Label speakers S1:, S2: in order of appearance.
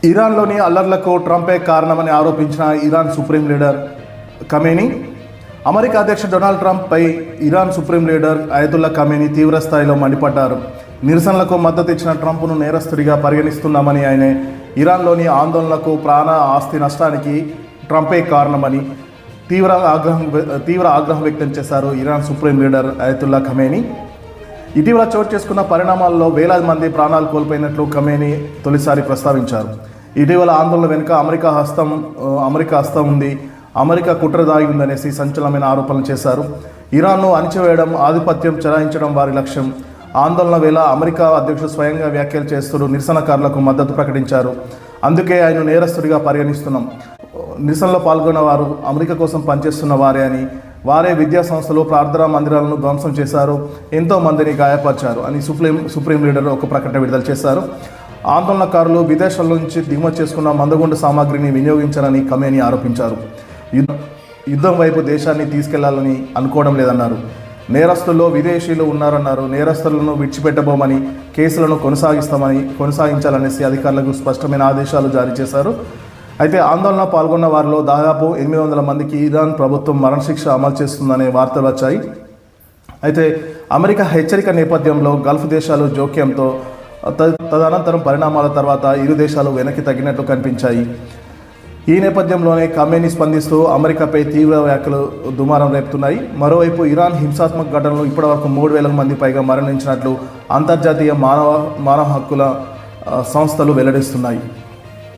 S1: ఇరాన్లోని అల్లర్లకు ట్రంపే కారణమని ఆరోపించిన Iran supreme leader Khamenei, America అధ్యక్షుడు డొనాల్డ్ ట్రంప్పై Iran supreme leader Ayatollah Khamenei తీవ్ర స్థాయిలో మండిపడ్డారు. నిరసనలకు మద్దతు ఇచ్చిన ట్రంప్ను నేరస్తుడిగా పరిగణిస్తున్నామని, ఆయన ఇరాన్లోని ఆందోళనలకు ప్రాణ ఆస్తి నష్టానికి ట్రంపే కారణమని తీవ్ర ఆగ్రహం వ్యక్తం చేశారు Iran supreme leader Ayatollah Khamenei. ఇటీవల చోటు చేసుకున్న పరిణామాల్లో వేలాది మంది ప్రాణాలు కోల్పోయినట్లు ఖమేనీ తొలిసారి ప్రస్తావించారు. ఇటీవల ఆందోళన వెనుక అమెరికా హస్తం ఉంది, అమెరికా కుట్ర దాగి ఉందనేసి సంచలనమైన ఆరోపణలు చేశారు. ఇరాన్ను అణిచివేయడం, ఆధిపత్యం చెలాయించడం వారి లక్ష్యం. ఆందోళన వేళ అమెరికా అధ్యక్షుడు స్వయంగా వ్యాఖ్యలు చేస్తూ నిరసనకారులకు మద్దతు ప్రకటించారు. అందుకే ఆయన నేరస్తుడిగా పరిగణిస్తున్నాం. నిరసనలో పాల్గొన్న వారు అమెరికా కోసం పనిచేస్తున్న వారే అని, వారే విద్యా సంస్థలు, ప్రార్థనా మందిరాలను ధ్వంసం చేశారు, ఎంతో మందిని గాయపరిచారు అని సుప్రీం లీడర్ ఒక ప్రకటన విడుదల చేశారు. ఆందోళనకారులు విదేశాల నుంచి దిగుమతి చేసుకున్న మందుగుండు సామాగ్రిని వినియోగించారని ఖమేనీ ఆరోపించారు. యుద్ధం వైపు దేశాన్ని తీసుకెళ్లాలని అనుకోవడం లేదన్నారు. నేరస్తుల్లో విదేశీయులు ఉన్నారన్నారు. నేరస్తులను విడిచిపెట్టబోమని, కేసులను కొనసాగించాలనేసి అధికారులకు స్పష్టమైన ఆదేశాలు జారీ చేశారు. అయితే ఆందోళన పాల్గొన్న వారిలో దాదాపు 800 మందికి ఇరాన్ ప్రభుత్వం మరణశిక్ష అమలు చేస్తుందనే వార్తలు వచ్చాయి. అయితే అమెరికా హెచ్చరిక నేపథ్యంలో గల్ఫ్ దేశాలు జోక్యంతో తదనంతరం పరిణామాల తర్వాత ఇరు దేశాలు వెనక్కి తగ్గినట్టు కనిపించాయి. ఈ నేపథ్యంలోనే ఖమేనీ స్పందిస్తూ అమెరికాపై తీవ్ర వ్యాఖ్యలు దుమారం రేపుతున్నాయి. మరోవైపు ఇరాన్ హింసాత్మక ఘటనలు ఇప్పటివరకు 3000 మంది పైగా మరణించినట్లు అంతర్జాతీయ మానవ హక్కుల సంస్థలు వెల్లడిస్తున్నాయి.